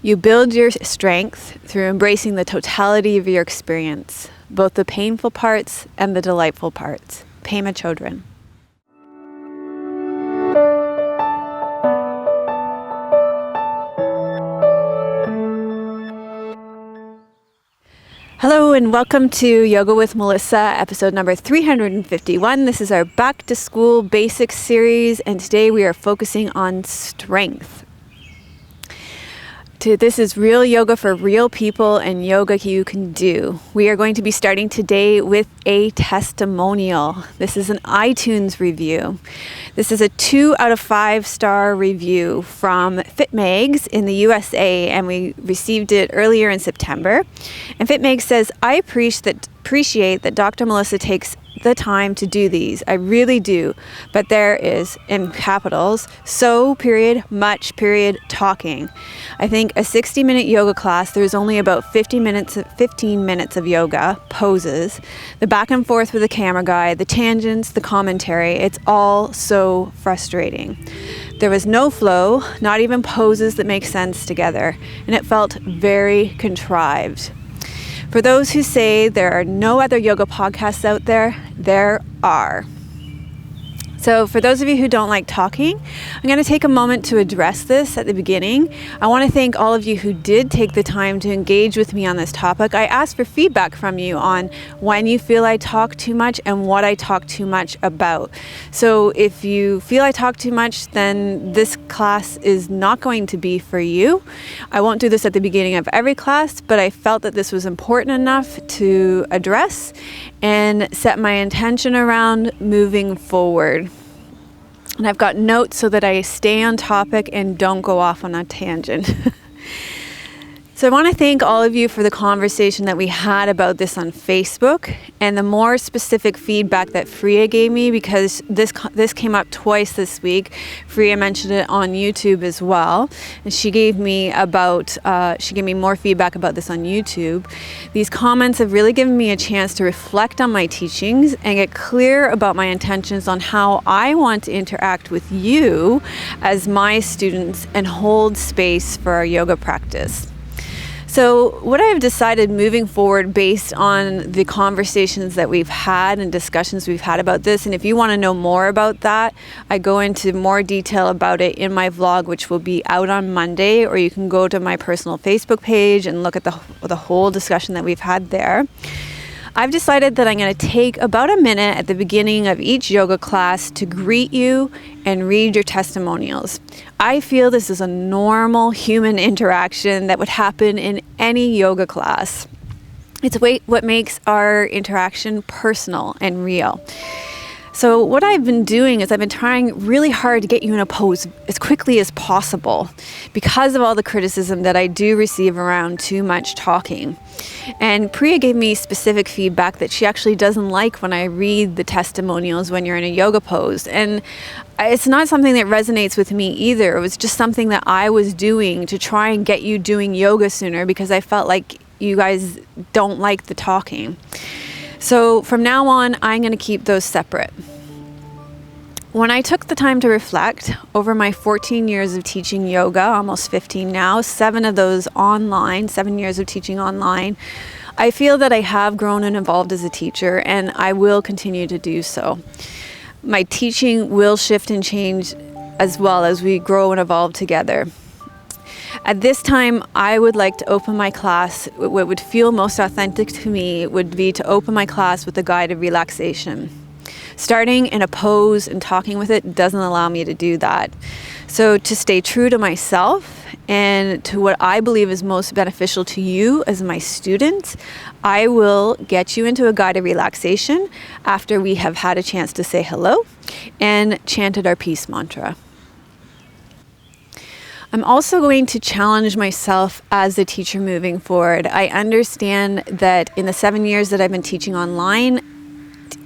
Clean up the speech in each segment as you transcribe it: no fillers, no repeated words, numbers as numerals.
You build your strength through embracing the totality of your experience, both the painful parts and the delightful parts. Pema Chodron. Hello and welcome to Yoga with Melissa, episode number 351. This is our back to school basics series, and today we are focusing on strength. This is real yoga for real people and yoga you can do. We are going to be starting today with a testimonial. This is an iTunes review. This is a 2 out of 5 star review from FitMags in the USA, and we received it earlier in September. And FitMags says, I appreciate that Dr. Melissa takes the time to do these. I really do. But there is, in capitals, much talking. I think a 60-minute yoga class, there's only about 15 minutes of yoga, poses, the back and forth with the camera guy, the tangents, the commentary. It's all so frustrating. There was no flow, not even poses that make sense together, and it felt very contrived. For those who say there are no other yoga podcasts out there, there are. So for those of you who don't like talking, I'm going to take a moment to address this at the beginning. I want to thank all of you who did take the time to engage with me on this topic. I asked for feedback from you on when you feel I talk too much and what I talk too much about. So if you feel I talk too much, then this class is not going to be for you. I won't do this at the beginning of every class, but I felt that this was important enough to address and set my intention around moving forward. And I've got notes so that I stay on topic and don't go off on a tangent. So I want to thank all of you for the conversation that we had about this on Facebook and the more specific feedback that Freya gave me, because this came up twice this week. Freya mentioned it on YouTube as well, and she gave me more feedback about this on YouTube. These comments have really given me a chance to reflect on my teachings and get clear about my intentions on how I want to interact with you as my students and hold space for our yoga practice. So what I've decided moving forward based on the conversations that we've had and discussions we've had about this, and if you want to know more about that, I go into more detail about it in my vlog, which will be out on Monday, or you can go to my personal Facebook page and look at the whole discussion that we've had there. I've decided that I'm going to take about a minute at the beginning of each yoga class to greet you and read your testimonials. I feel this is a normal human interaction that would happen in any yoga class. It's what makes our interaction personal and real. So what I've been doing is I've been trying really hard to get you in a pose as quickly as possible because of all the criticism that I do receive around too much talking. And Priya gave me specific feedback that she actually doesn't like when I read the testimonials when you're in a yoga pose. And it's not something that resonates with me either. It was just something that I was doing to try and get you doing yoga sooner because I felt like you guys don't like the talking. So from now on, I'm going to keep those separate. When I took the time to reflect over my 14 years of teaching yoga, almost 15 now, 7 of those online, 7 years of teaching online, I feel that I have grown and evolved as a teacher, and I will continue to do so. My teaching will shift and change as well as we grow and evolve together. At this time, I would like to open my class. What would feel most authentic to me would be to open my class with a guided relaxation. Starting in a pose and talking with it doesn't allow me to do that. So to stay true to myself and to what I believe is most beneficial to you as my students, I will get you into a guided relaxation after we have had a chance to say hello and chanted our peace mantra. I'm also going to challenge myself as a teacher moving forward. I understand that in the 7 years that I've been teaching online,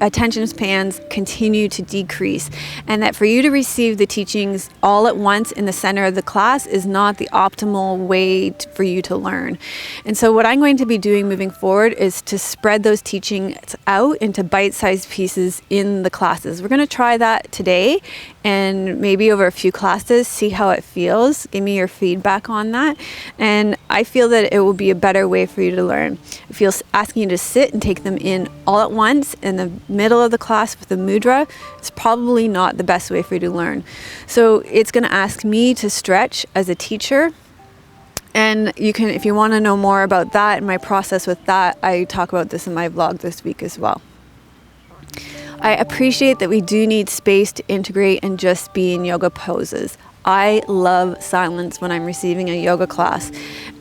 attention spans continue to decrease, and that for you to receive the teachings all at once in the center of the class is not the optimal way for you to learn. And so what I'm going to be doing moving forward is to spread those teachings out into bite-sized pieces in the classes. We're going to try that today, and maybe over a few classes, see how it feels. Give me your feedback on that. And I feel that it will be a better way for you to learn. I feel asking you to sit and take them in all at once in the middle of the class with the mudra is probably not the best way for you to learn. So it's going to ask me to stretch as a teacher. And you can, if you want to know more about that and my process with that, I talk about this in my vlog this week as well. I appreciate that we do need space to integrate and just be in yoga poses. I love silence when I'm receiving a yoga class,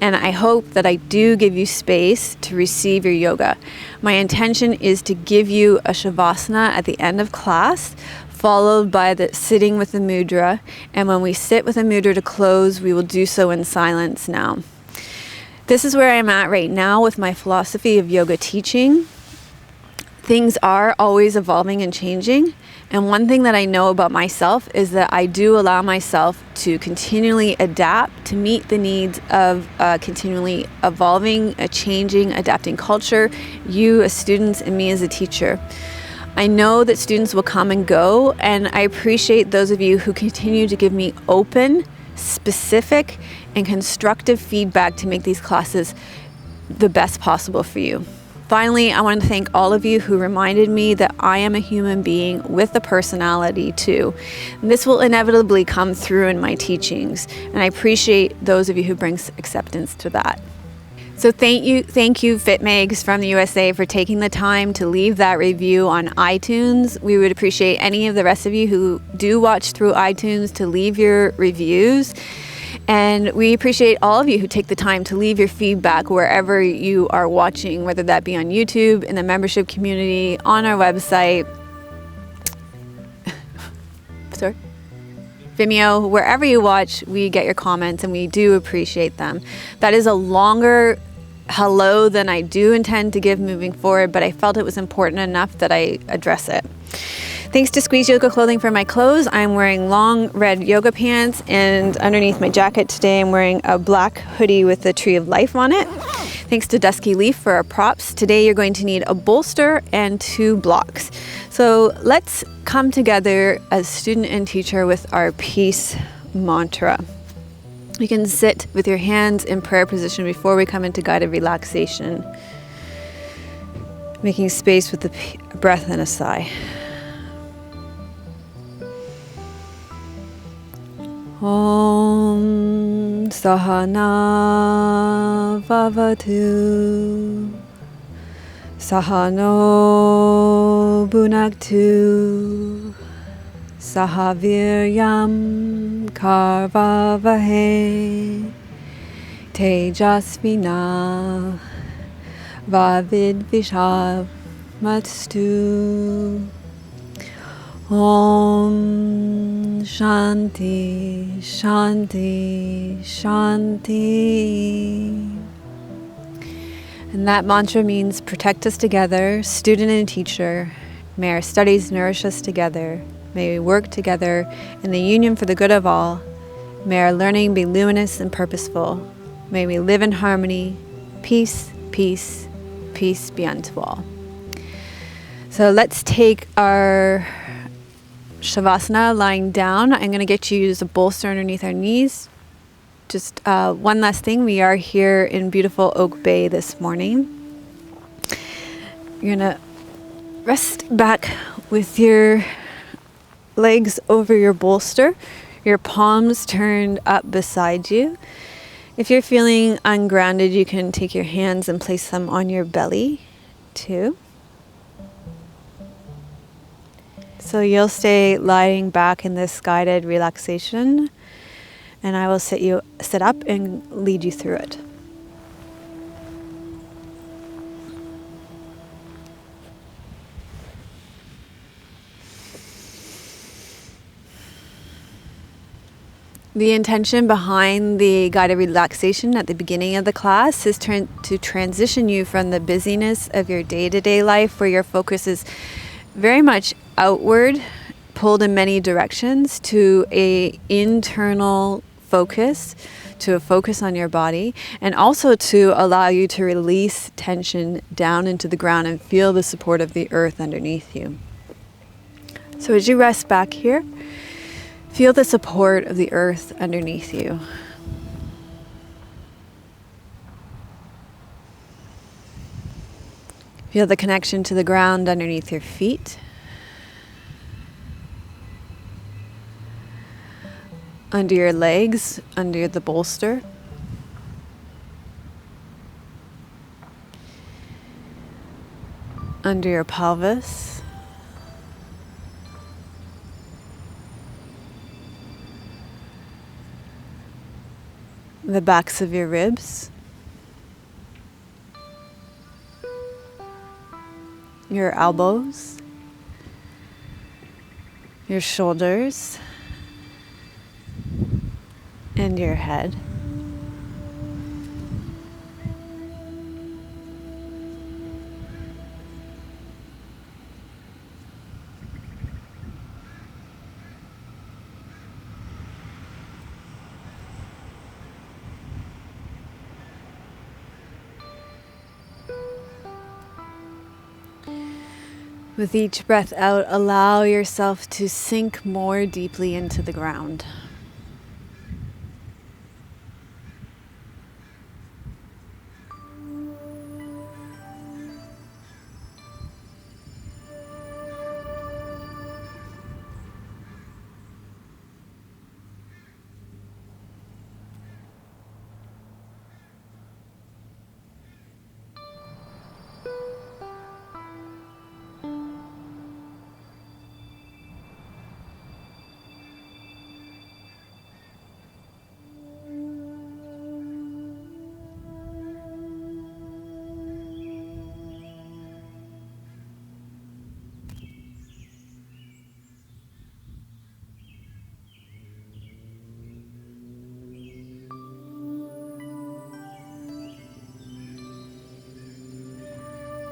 and I hope that I do give you space to receive your yoga. My intention is to give you a shavasana at the end of class, followed by the sitting with the mudra, and when we sit with a mudra to close, we will do so in silence now. This is where I'm at right now with my philosophy of yoga teaching. Things are always evolving and changing. And one thing that I know about myself is that I do allow myself to continually adapt to meet the needs of continually evolving, changing, adapting culture, you as students and me as a teacher. I know that students will come and go, and I appreciate those of you who continue to give me open, specific, and constructive feedback to make these classes the best possible for you. Finally, I want to thank all of you who reminded me that I am a human being with a personality too. And this will inevitably come through in my teachings, and I appreciate those of you who bring acceptance to that. So thank you FitMegs from the USA for taking the time to leave that review on iTunes. We would appreciate any of the rest of you who do watch through iTunes to leave your reviews. And we appreciate all of you who take the time to leave your feedback wherever you are watching, whether that be on YouTube, in the membership community, on our website, sorry, Vimeo, wherever you watch, we get your comments and we do appreciate them. That is a longer hello than I do intend to give moving forward, but I felt it was important enough that I address it. Thanks to Squeeze Yoga Clothing for my clothes. I'm wearing long red yoga pants, and underneath my jacket today I'm wearing a black hoodie with the Tree of Life on it. Thanks to Dusky Leaf for our props. Today you're going to need a bolster and 2 blocks. So let's come together as student and teacher with our peace mantra. You can sit with your hands in prayer position before we come into guided relaxation, making space with a breath and a sigh. Om Sahana Vavatu Sahano Bhunaktu Sahaviryam Karvavahe Tejasvina Vavidvishamatstu. Om Shanti Shanti Shanti. And that mantra means protect us together, student and teacher. May our studies nourish us together. May we work together in the union for the good of all. May our learning be luminous and purposeful. May we live in harmony. Peace, peace, peace be unto all. So let's take our Shavasana lying down. I'm going to get you to use a bolster underneath our knees. Just one last thing. We are here in beautiful Oak Bay this morning. You're going to rest back with your legs over your bolster, your palms turned up beside you. If you're feeling ungrounded, you can take your hands and place them on your belly too. So you'll stay lying back in this guided relaxation, and I will sit up and lead you through it. The intention behind the guided relaxation at the beginning of the class is to transition you from the busyness of your day-to-day life, where your focus is very much outward, pulled in many directions to a internal focus, to a focus on your body, and also to allow you to release tension down into the ground and feel the support of the earth underneath you. So as you rest back here, feel the support of the earth underneath you. Feel the connection to the ground underneath your feet. Under your legs, under the bolster. Under your pelvis. The backs of your ribs. Your elbows. Your shoulders. And your head. With each breath out, allow yourself to sink more deeply into the ground.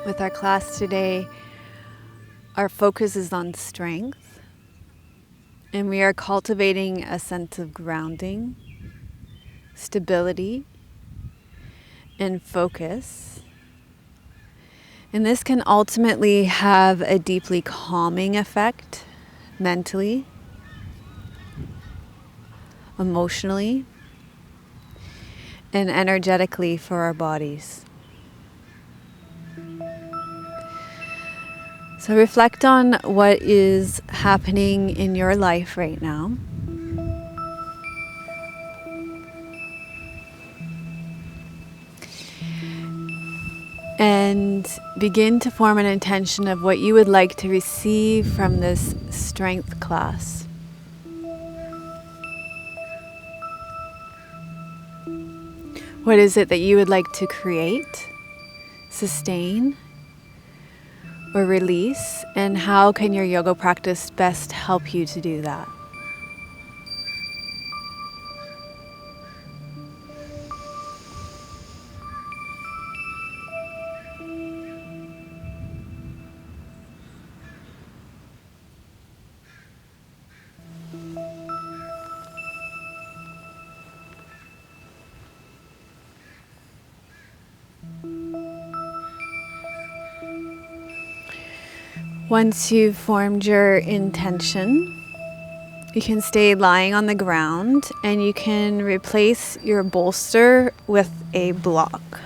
With our class today, our focus is on strength, and we are cultivating a sense of grounding, stability, and focus. And this can ultimately have a deeply calming effect mentally, emotionally, and energetically for our bodies. So reflect on what is happening in your life right now. And begin to form an intention of what you would like to receive from this strength class. What is it that you would like to create, sustain, or release, and how can your yoga practice best help you to do that? Once you've formed your intention, you can stay lying on the ground and you can replace your bolster with a block.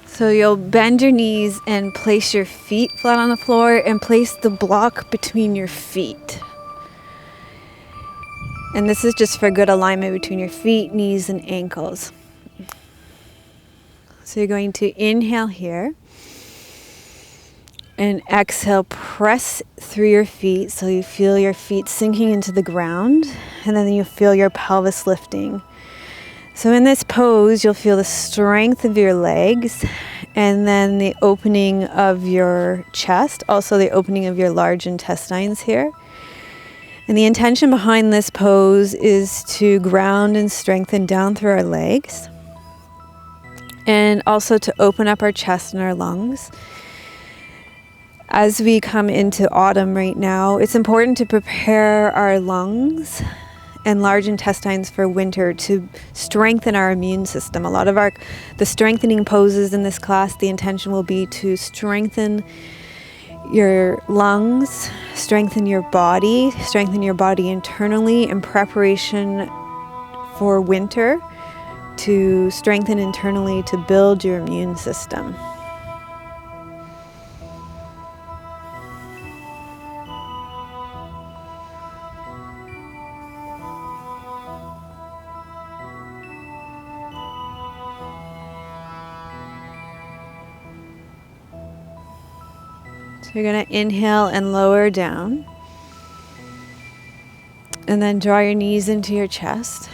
So you'll bend your knees and place your feet flat on the floor and place the block between your feet. And this is just for good alignment between your feet, knees, and ankles. So you're going to inhale here and exhale, press through your feet so you feel your feet sinking into the ground, and then you feel your pelvis lifting. So in this pose, you'll feel the strength of your legs and then the opening of your chest, also the opening of your large intestines here. And the intention behind this pose is to ground and strengthen down through our legs, and also to open up our chest and our lungs. As we come into autumn right now, it's important to prepare our lungs and large intestines for winter, to strengthen our immune system. A lot of the strengthening poses in this class, the intention will be to strengthen your lungs, strengthen your body internally in preparation for winter, to strengthen internally to build your immune system. So you're going to inhale and lower down, and then draw your knees into your chest.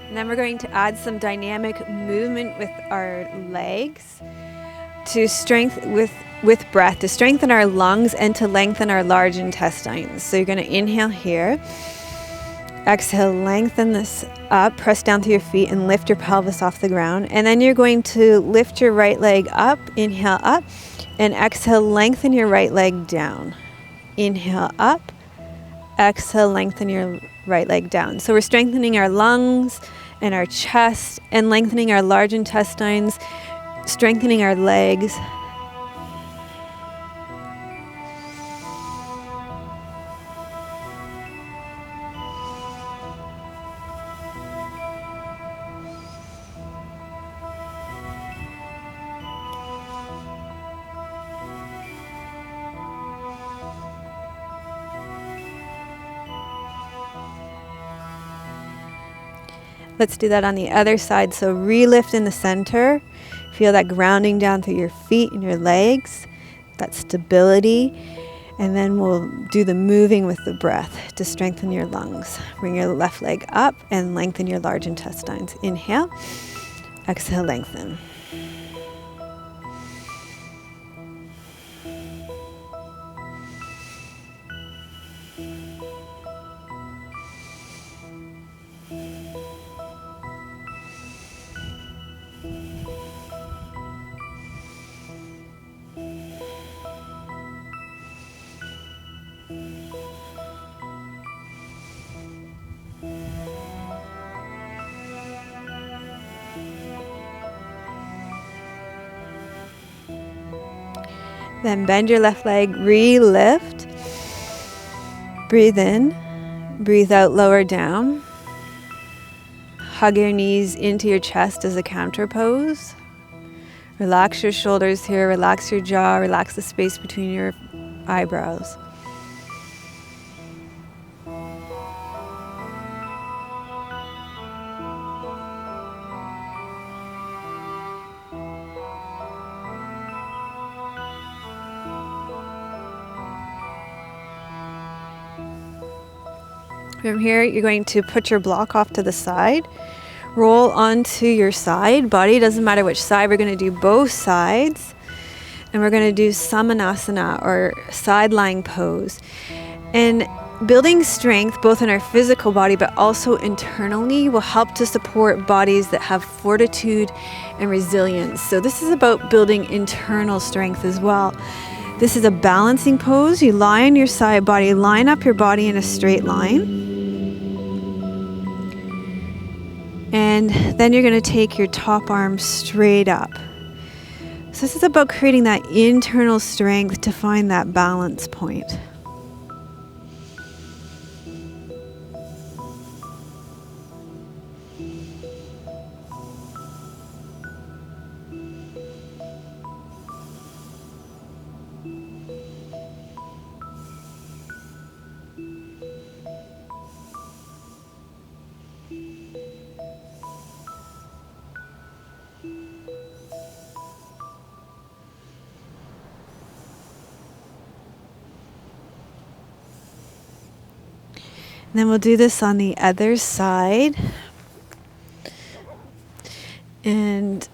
And then we're going to add some dynamic movement with our legs to with breath, to strengthen our lungs and to lengthen our large intestines. So you're going to inhale here. Exhale, lengthen this up, press down through your feet and lift your pelvis off the ground. And then you're going to lift your right leg up, inhale up, and exhale, lengthen your right leg down. Inhale up, exhale, lengthen your right leg down. So we're strengthening our lungs and our chest and lengthening our large intestines, strengthening our legs. Let's do that on the other side. So re-lift in the center. Feel that grounding down through your feet and your legs, that stability. And then we'll do the moving with the breath to strengthen your lungs. Bring your left leg up and lengthen your large intestines. Inhale, exhale, lengthen. Then bend your left leg, re-lift. Breathe in, breathe out, lower down. Hug your knees into your chest as a counter pose. Relax your shoulders here, relax your jaw, relax the space between your eyebrows. From here, you're going to put your block off to the side. Roll onto your side body. Doesn't matter which side. We're going to do both sides. And we're going to do samanasana, or side lying pose. And building strength both in our physical body but also internally will help to support bodies that have fortitude and resilience. So this is about building internal strength as well. This is a balancing pose. You lie on your side body, line up your body in a straight line. And then you're going to take your top arm straight up. So this is about creating that internal strength to find that balance point. then we'll do this on the other side. And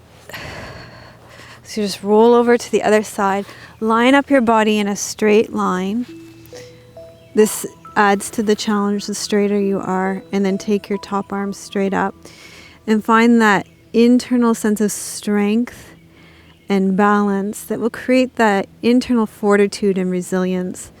so you just roll over to the other side, line up your body in a straight line. This adds to the challenge the straighter you are, and then take your top arm straight up and find that internal sense of strength and balance that will create that internal fortitude and resilience.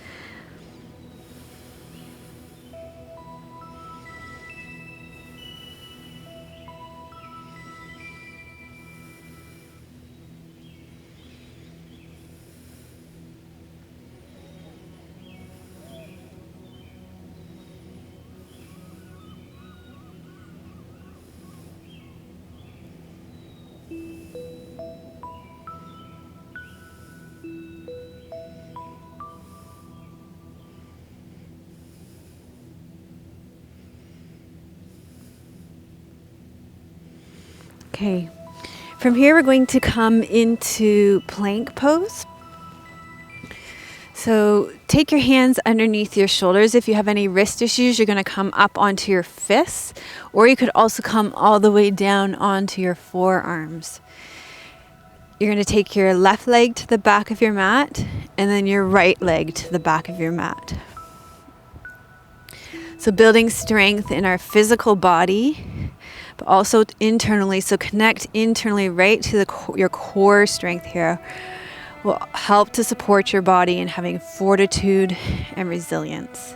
Okay, from here we're going to come into plank pose. So take your hands underneath your shoulders. If you have any wrist issues, you're going to come up onto your fists, or you could also come all the way down onto your forearms. You're going to take your left leg to the back of your mat, and then your right leg to the back of your mat. So building strength in our physical body, but also internally. So connect internally right to your core strength here. Will help to support your body in having fortitude and resilience.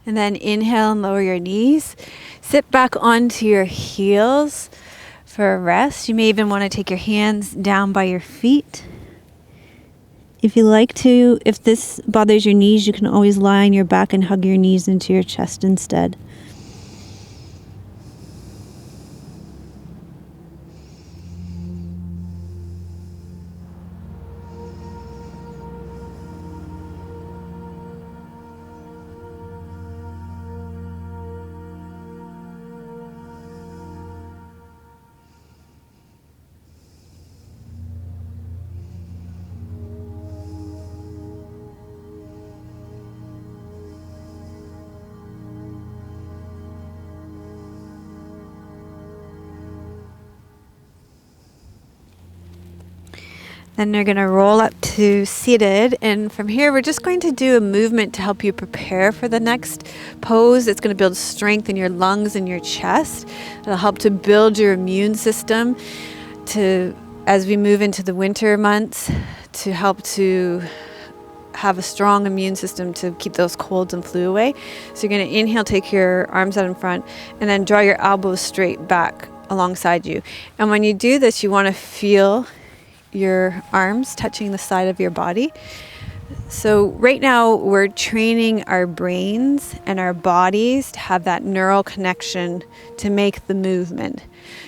And then inhale and lower your knees. Sit back onto your heels for a rest. You may even want to take your hands down by your feet. If you like to, if this bothers your knees, you can always lie on your back and hug your knees into your chest instead. Then you're going to roll up to seated, and from here we're just going to do a movement to help you prepare for the next pose. It's going to build strength in your lungs and your chest. It'll help to build your immune system as we move into the winter months, to help to have a strong immune system to keep those colds and flu away. So you're going to inhale, take your arms out in front, and then draw your elbows straight back alongside you. And when you do this, you want to feel your arms touching the side of your body. So right now we're training our brains and our bodies to have that neural connection to make the movement,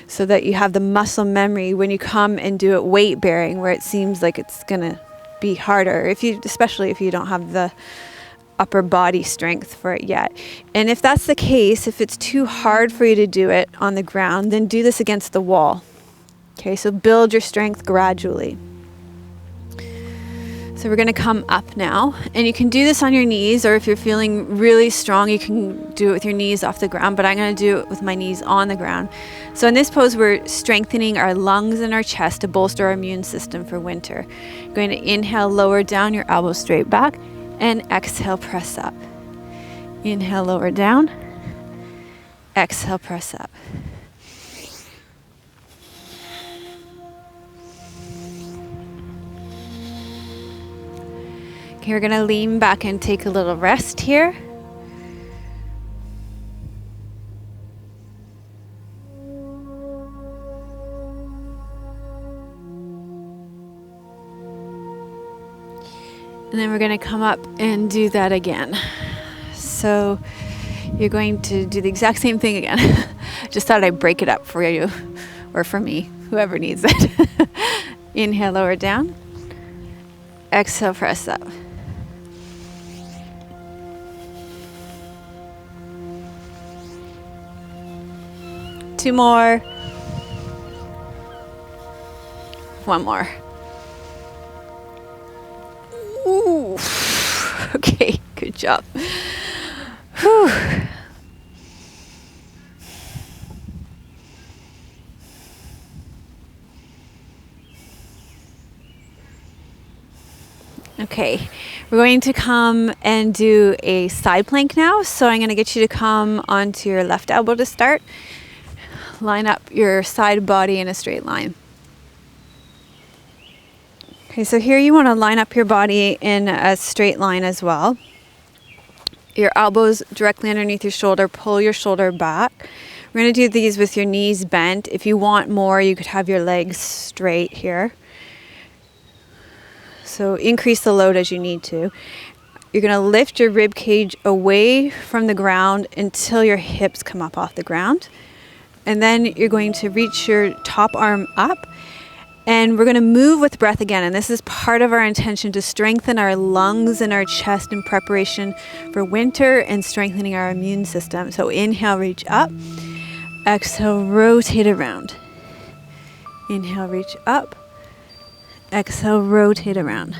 so that you have the muscle memory when you come and do it weight bearing, where it seems like it's gonna be harder, especially if you don't have the upper body strength for it yet. And if that's the case, if it's too hard for you to do it on the ground, then do this against the wall. Okay, so build your strength gradually. So we're going to come up now, and you can do this on your knees, or if you're feeling really strong, you can do it with your knees off the ground, but I'm going to do it with my knees on the ground. So in this pose, we're strengthening our lungs and our chest to bolster our immune system for winter. You're going to inhale, lower down, your elbows straight back, and exhale, press up. Inhale, lower down, exhale, press up. Okay, we're going to lean back and take a little rest here. And then we're going to come up and do that again. So you're going to do the exact same thing again. Just thought I'd break it up for you, or for me, whoever needs it. Inhale, lower down. Exhale, press up. Two more. One more. Ooh. Okay, good job. Whew. Okay, we're going to come and do a side plank now. So I'm going to get you to come onto your left elbow to start. Line up your side body in a straight line. Okay, so here you want to line up your body in a straight line as well. Your elbows directly underneath your shoulder, pull your shoulder back. We're going to do these with your knees bent. If you want more, you could have your legs straight here. So increase the load as you need to. You're going to lift your rib cage away from the ground until your hips come up off the ground. And then you're going to reach your top arm up. And we're going to move with breath again. And this is part of our intention to strengthen our lungs and our chest in preparation for winter and strengthening our immune system. So inhale, reach up. Exhale, rotate around. Inhale, reach up. Exhale, rotate around.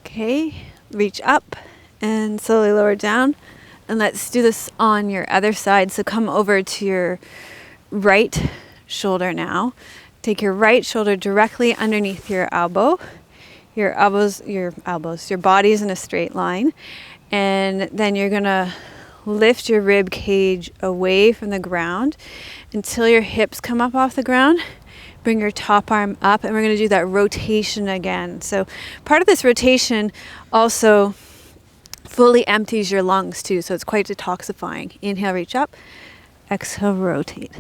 Okay, reach up and slowly lower down. And let's do this on your other side. So come over to your right shoulder now. Take your right shoulder directly underneath your elbow. Your body's in a straight line. And then you're gonna lift your rib cage away from the ground until your hips come up off the ground. Bring your top arm up, and we're going to do that rotation again. So part of this rotation also fully empties your lungs too, so it's quite detoxifying. Inhale, reach up. Exhale, rotate.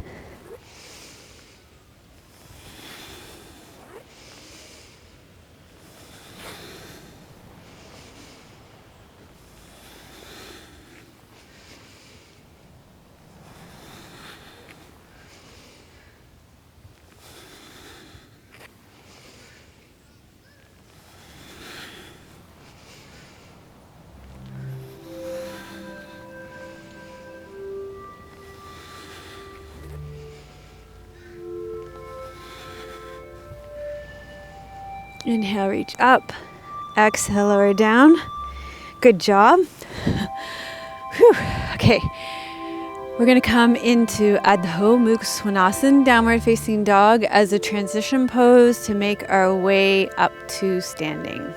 Inhale, reach up. Exhale, lower down. Good job. Whew. Okay. We're going to come into Adho Mukha Svanasana, downward facing dog, as a transition pose to make our way up to standing.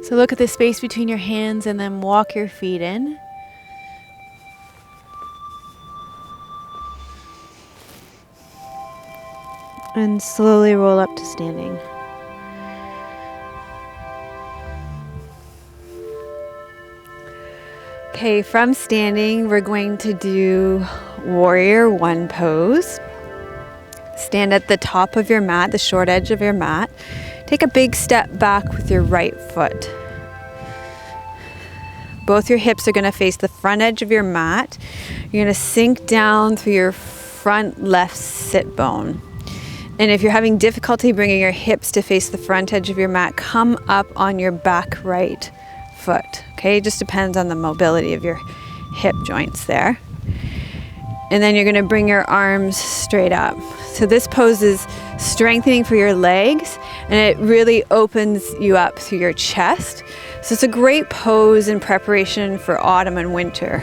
So look at the space between your hands and then walk your feet in. And slowly roll up to standing. Okay, from standing, we're going to do Warrior One pose. Stand at the top of your mat, the short edge of your mat. Take a big step back with your right foot. Both your hips are going to face the front edge of your mat. You're going to sink down through your front left sit bone. And if you're having difficulty bringing your hips to face the front edge of your mat, come up on your back right foot. Okay, it just depends on the mobility of your hip joints there. And then you're going to bring your arms straight up. So this pose is strengthening for your legs, and it really opens you up through your chest. So it's a great pose in preparation for autumn and winter.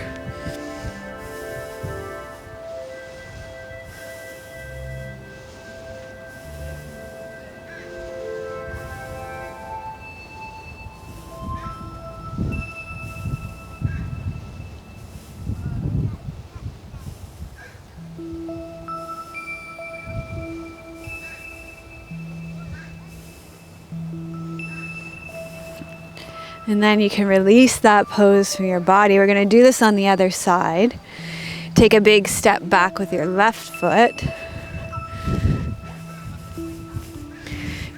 And then you can release that pose from your body. We're going to do this on the other side. Take a big step back with your left foot.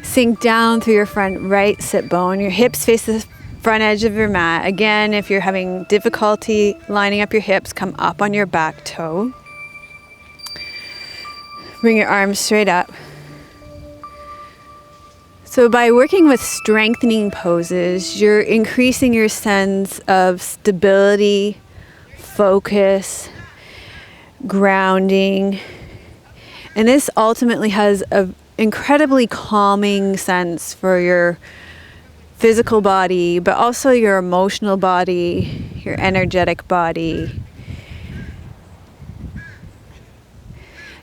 Sink down through your front right sit bone. Your hips face the front edge of your mat. Again, if you're having difficulty lining up your hips, come up on your back toe. Bring your arms straight up. So by working with strengthening poses, you're increasing your sense of stability, focus, grounding. And this ultimately has an incredibly calming sense for your physical body, but also your emotional body, your energetic body,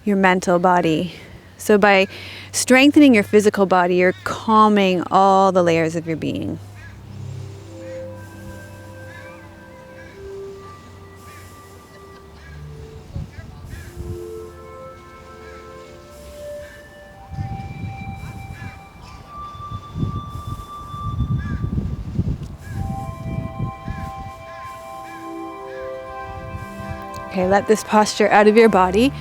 your mental body. So by strengthening your physical body, you're calming all the layers of your being. Okay, let this posture out of your body.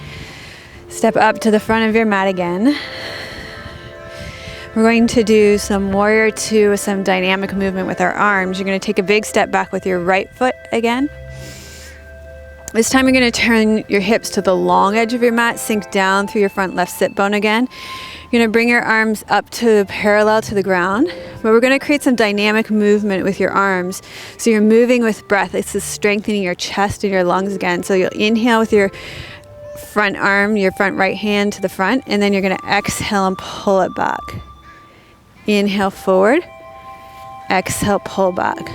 Step up to the front of your mat again. We're going to do some warrior two with some dynamic movement with our arms. You're going to take a big step back with your right foot again. This time you're going to turn your hips to the long edge of your mat, sink down through your front left sit bone again. You're going to bring your arms up to parallel to the ground, but we're going to create some dynamic movement with your arms. So you're moving with breath. This is strengthening your chest and your lungs again. So you'll inhale with your front arm, your front right hand to the front, and then you're going to exhale and pull it back. Inhale forward, exhale, pull back.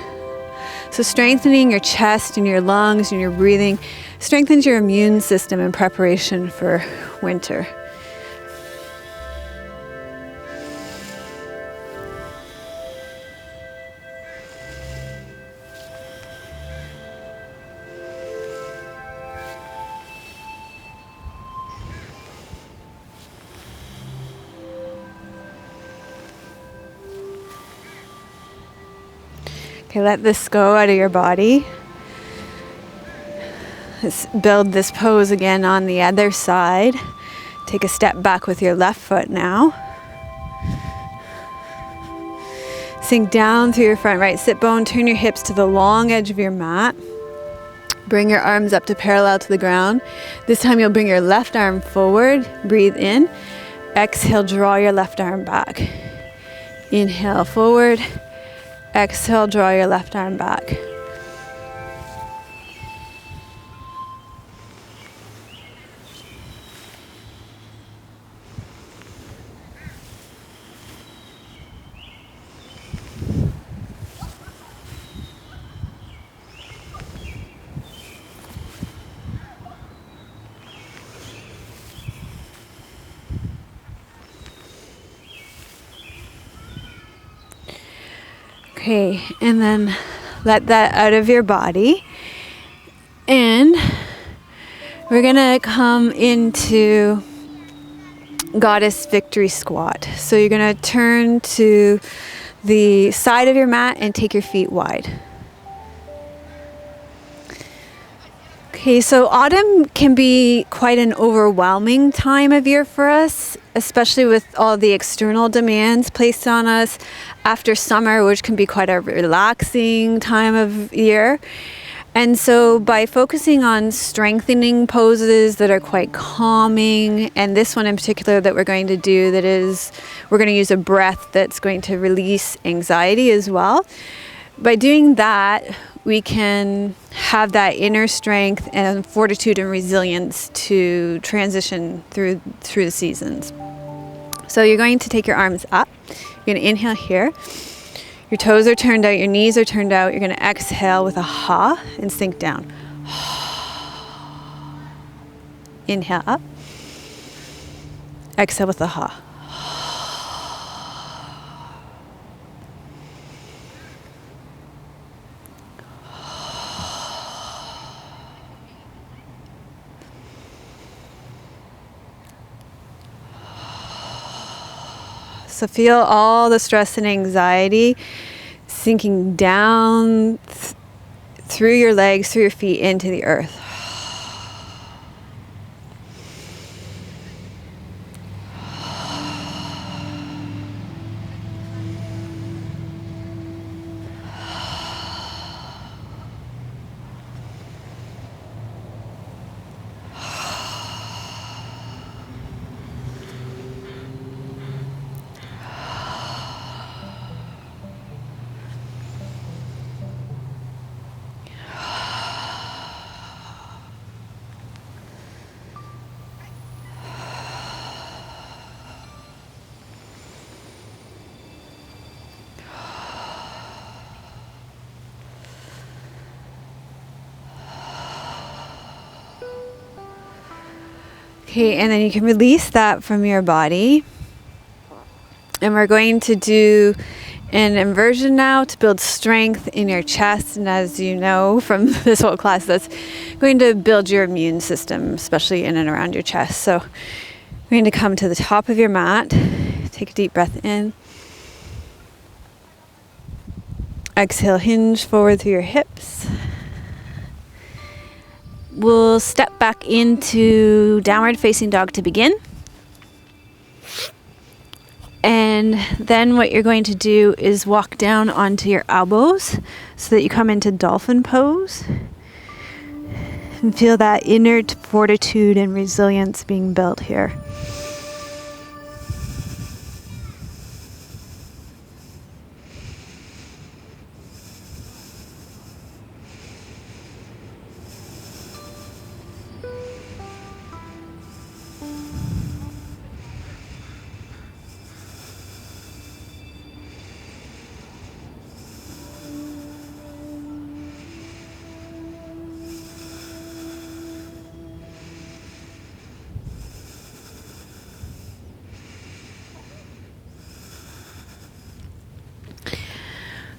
So strengthening your chest and your lungs and your breathing strengthens your immune system in preparation for winter. Okay, let this go out of your body. Let's build this pose again on the other side. Take a step back with your left foot now. Sink down through your front right sit bone. Turn your hips to the long edge of your mat. Bring your arms up to parallel to the ground. This time you'll bring your left arm forward. Breathe in. Exhale, draw your left arm back. Inhale forward. Exhale, draw your left arm back. Okay, and then let that out of your body. And we're gonna come into Goddess Victory Squat. So you're gonna turn to the side of your mat and take your feet wide. Okay, so autumn can be quite an overwhelming time of year for us, especially with all the external demands placed on us after summer, which can be quite a relaxing time of year. And so by focusing on strengthening poses that are quite calming, and this one in particular that we're going to do, we're going to use a breath that's going to release anxiety as well. By doing that, we can have that inner strength and fortitude and resilience to transition through the seasons. So you're going to take your arms up. You're going to inhale here. Your toes are turned out, your knees are turned out. You're going to exhale with a ha and sink down. Inhale up. Exhale with a ha. So feel all the stress and anxiety sinking down through your legs, through your feet, into the earth. Okay, and then you can release that from your body. And we're going to do an inversion now to build strength in your chest. And as you know from this whole class, that's going to build your immune system, especially in and around your chest. So we're going to come to the top of your mat. Take a deep breath in. Exhale, hinge forward through your hips. We'll step back into downward facing dog to begin. And then what you're going to do is walk down onto your elbows so that you come into dolphin pose. And feel that inner fortitude and resilience being built here.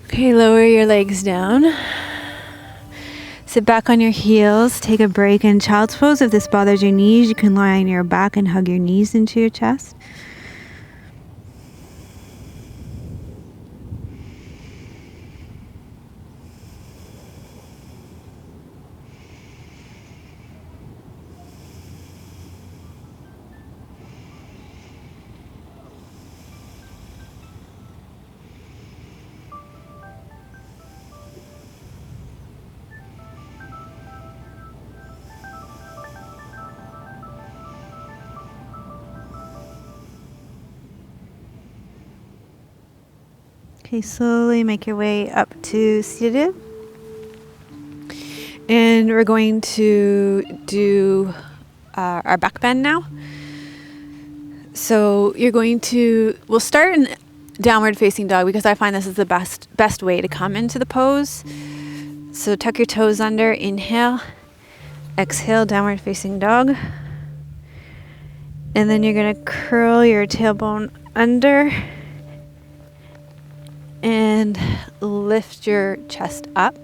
Okay, lower your legs down. Sit back on your heels. Take a break in child's pose. If this bothers your knees, you can lie on your back and hug your knees into your chest. Okay, slowly make your way up to seated. And we're going to do our back bend now. So we'll start in downward facing dog because I find this is the best way to come into the pose. So tuck your toes under, inhale, exhale, downward facing dog. And then you're going to curl your tailbone under and lift your chest up.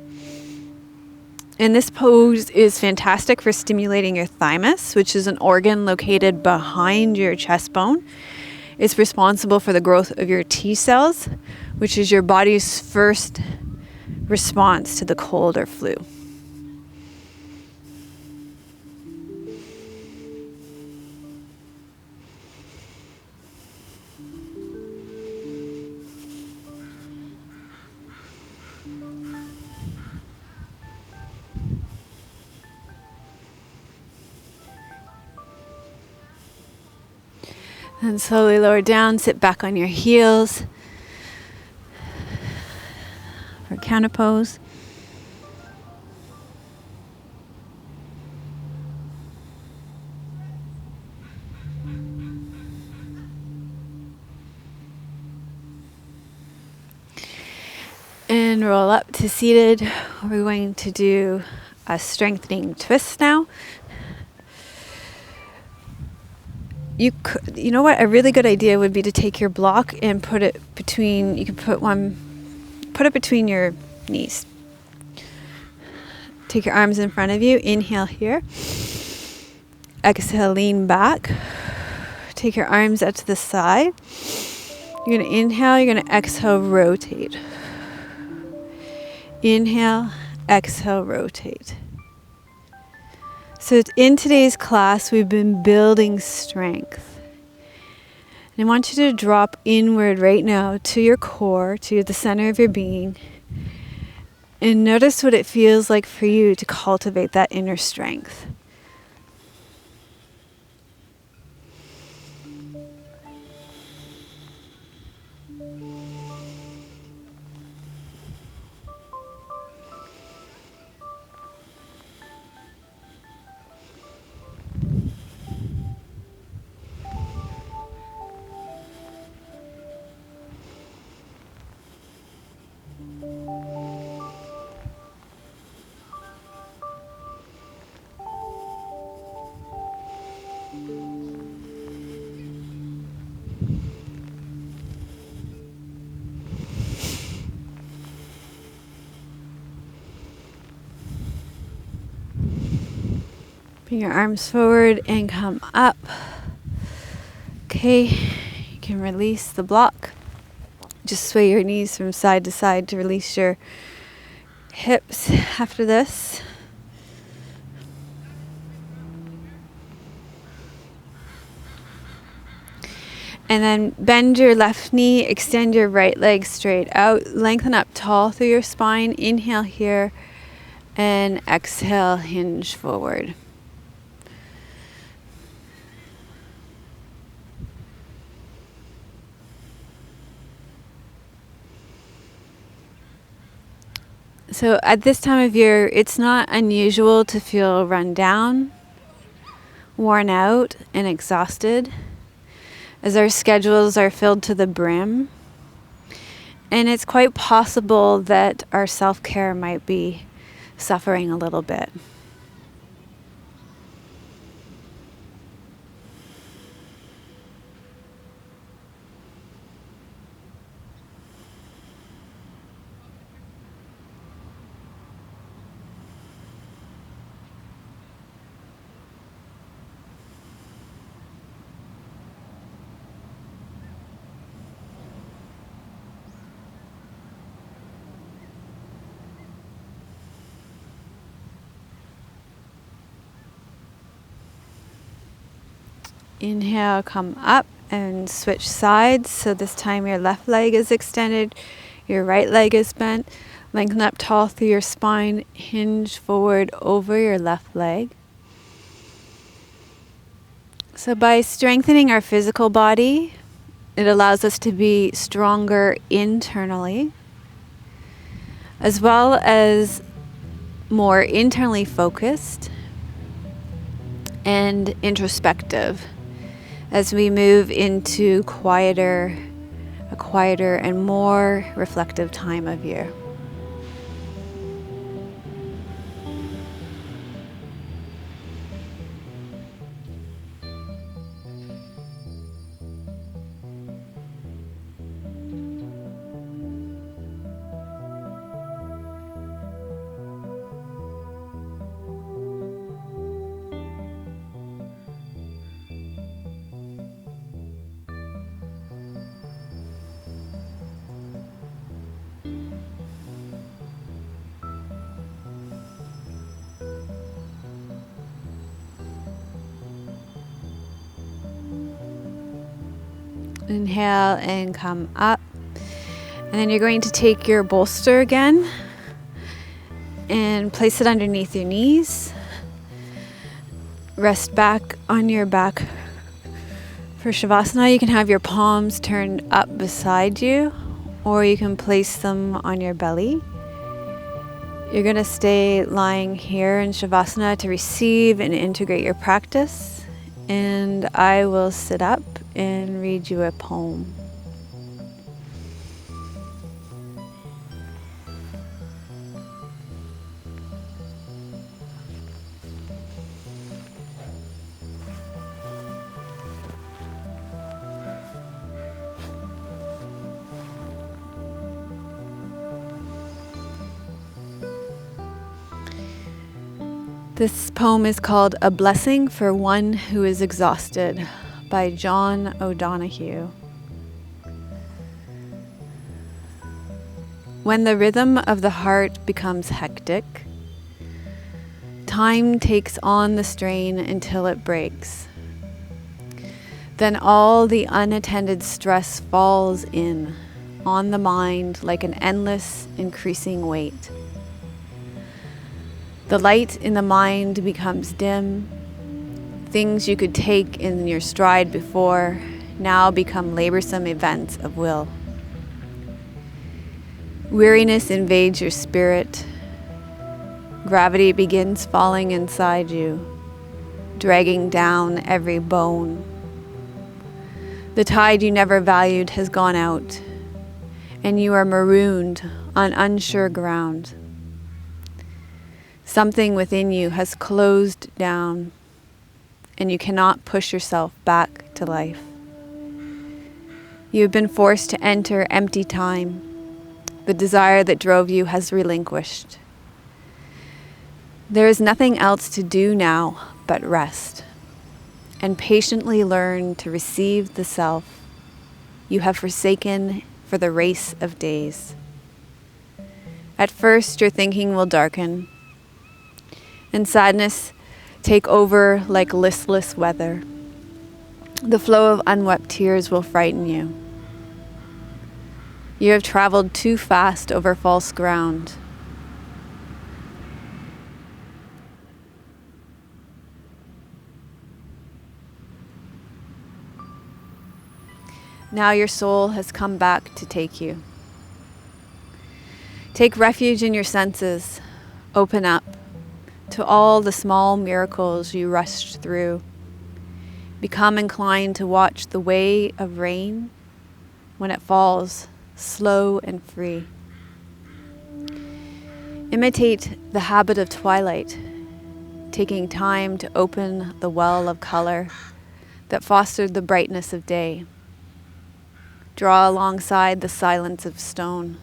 And this pose is fantastic for stimulating your thymus, which is an organ located behind your chest bone. It's responsible for the growth of your T cells, which is your body's first response to the cold or flu. And slowly lower down, sit back on your heels for counter pose. And roll up to seated. We're going to do a strengthening twist now. You know what? A really good idea would be to take your block and put it between. You can put it between your knees. Take your arms in front of you. Inhale here. Exhale, lean back. Take your arms out to the side. You're going to inhale. You're going to exhale, rotate. Inhale, exhale, rotate. So in today's class, we've been building strength. And I want you to drop inward right now to your core, to the center of your being. And notice what it feels like for you to cultivate that inner strength. Bring your arms forward and come up. Okay, you can release the block. Just sway your knees from side to side to release your hips after this. And then bend your left knee, extend your right leg straight out, lengthen up tall through your spine. Inhale here and exhale, hinge forward. So at this time of year, it's not unusual to feel run down, worn out, and exhausted, as our schedules are filled to the brim. And it's quite possible that our self-care might be suffering a little bit. Inhale, come up and switch sides. So this time your left leg is extended, your right leg is bent. Lengthen up tall through your spine, hinge forward over your left leg. So by strengthening our physical body, it allows us to be stronger internally, as well as more internally focused and introspective as we move into a quieter and more reflective time of year. Inhale and come up. And then you're going to take your bolster again and place it underneath your knees. Rest back on your back for Shavasana. You can have your palms turned up beside you, or you can place them on your belly. You're going to stay lying here in Shavasana to receive and integrate your practice. And I will sit up and read you a poem. This poem is called A Blessing for One Who is Exhausted by John O'Donohue. When the rhythm of the heart becomes hectic, time takes on the strain until it breaks. Then all the unattended stress falls in on the mind like an endless, increasing weight. The light in the mind becomes dim. Things you could take in your stride before now become laborsome events of will. Weariness invades your spirit. Gravity begins falling inside you, dragging down every bone. The tide you never valued has gone out, and you are marooned on unsure ground. Something within you has closed down, and you cannot push yourself back to life. You have been forced to enter empty time. The desire that drove you has relinquished. There is nothing else to do now but rest and patiently learn to receive the self you have forsaken for the race of days. At first, your thinking will darken, and sadness take over like listless weather. The flow of unwept tears will frighten you. You have traveled too fast over false ground. Now your soul has come back to take you. Take refuge in your senses. Open up to all the small miracles you rushed through. Become inclined to watch the way of rain when it falls, slow and free. Imitate the habit of twilight, taking time to open the well of color that fostered the brightness of day. Draw alongside the silence of stone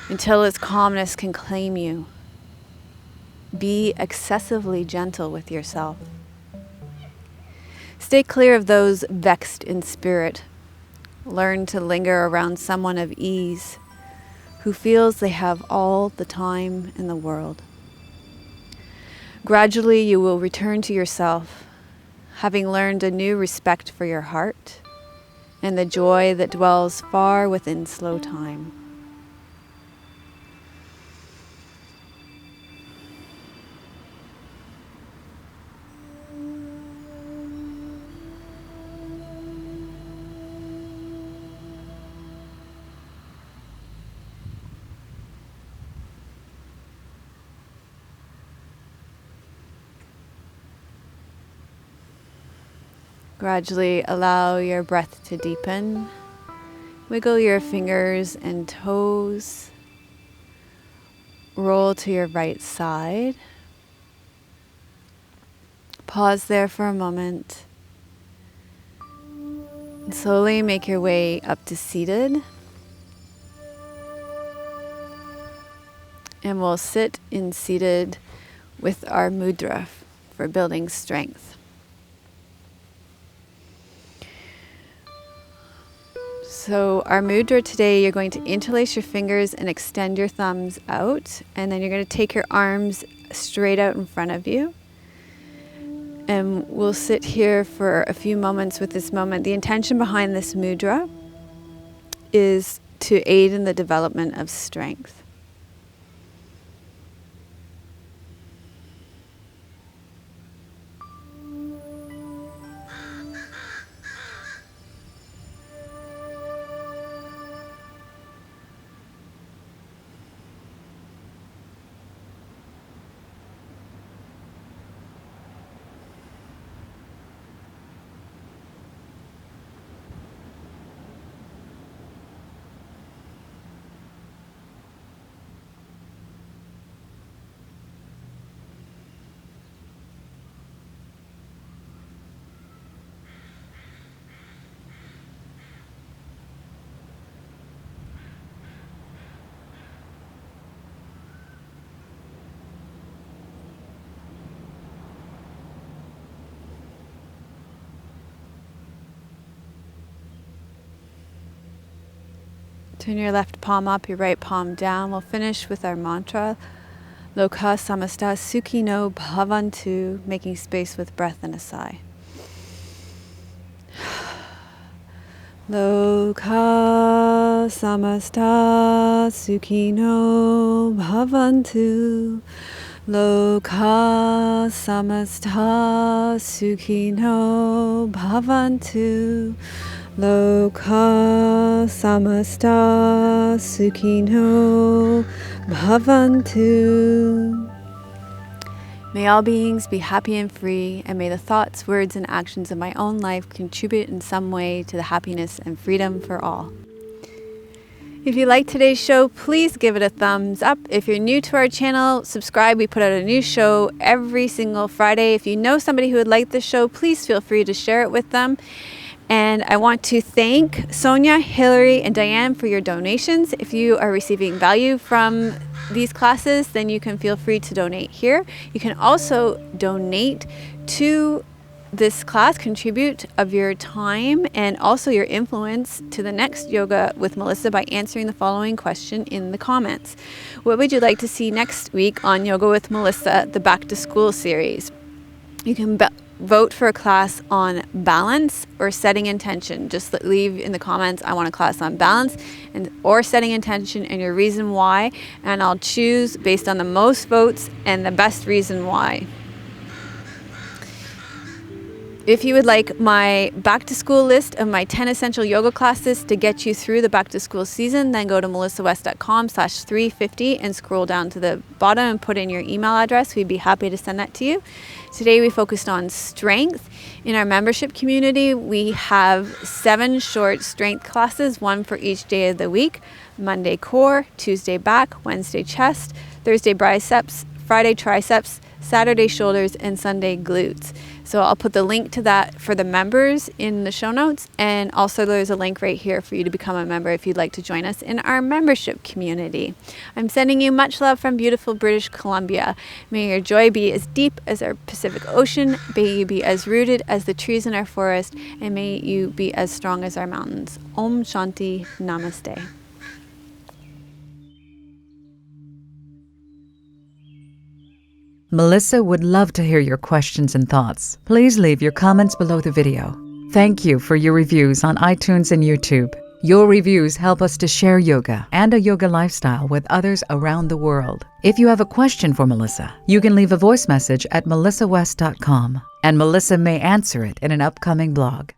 until its calmness can claim you. Be excessively gentle with yourself. Stay clear of those vexed in spirit. Learn to linger around someone of ease who feels they have all the time in the world. Gradually, you will return to yourself, having learned a new respect for your heart and the joy that dwells far within slow time. Gradually allow your breath to deepen. Wiggle your fingers and toes. Roll to your right side. Pause there for a moment. And slowly make your way up to seated. And we'll sit in seated with our mudra for building strength. So our mudra today, you're going to interlace your fingers and extend your thumbs out. And then you're going to take your arms straight out in front of you. And we'll sit here for a few moments with this moment. The intention behind this mudra is to aid in the development of strength. Turn your left palm up, your right palm down. We'll finish with our mantra, Loka samasta sukhino bhavantu, making space with breath and a sigh. Loka samasta sukhino bhavantu. Loka samasta sukhino bhavantu. Loka samasta sukhino bhavantu. May all beings be happy and free, and may the thoughts, words, and actions of my own life contribute in some way to the happiness and freedom for all. If you like today's show, please give it a thumbs up. If you're new to our channel, subscribe. We put out a new show every single Friday. If you know somebody who would like this show, please feel free to share it with them. And I want to thank Sonia, Hillary, and Diane for your donations. If you are receiving value from these classes, then you can feel free to donate here. You can also donate to this class, contribute of your time and also your influence to the next Yoga with Melissa by answering the following question in the comments. What would you like to see next week on Yoga with Melissa, the Back to School series? You can vote for a class on balance or setting intention. Just leave in the comments, I want a class on balance or setting intention and your reason why, and I'll choose based on the most votes and the best reason why. If you would like my back to school list of my 10 essential yoga classes to get you through the back to school season, then go to melissawest.com/350 and scroll down to the bottom and put in your email address. We'd be happy to send that to you. Today we focused on strength. In our membership community, we have 7 short strength classes, one for each day of the week. Monday core, Tuesday back, Wednesday chest, Thursday biceps, Friday triceps, Saturday shoulders, and Sunday glutes. So I'll put the link to that for the members in the show notes. And also there's a link right here for you to become a member if you'd like to join us in our membership community. I'm sending you much love from beautiful British Columbia. May your joy be as deep as our Pacific Ocean. May you be as rooted as the trees in our forest. And may you be as strong as our mountains. Om Shanti. Namaste. Melissa would love to hear your questions and thoughts. Please leave your comments below the video. Thank you for your reviews on iTunes and YouTube. Your reviews help us to share yoga and a yoga lifestyle with others around the world. If you have a question for Melissa, you can leave a voice message at melissawest.com, and Melissa may answer it in an upcoming blog.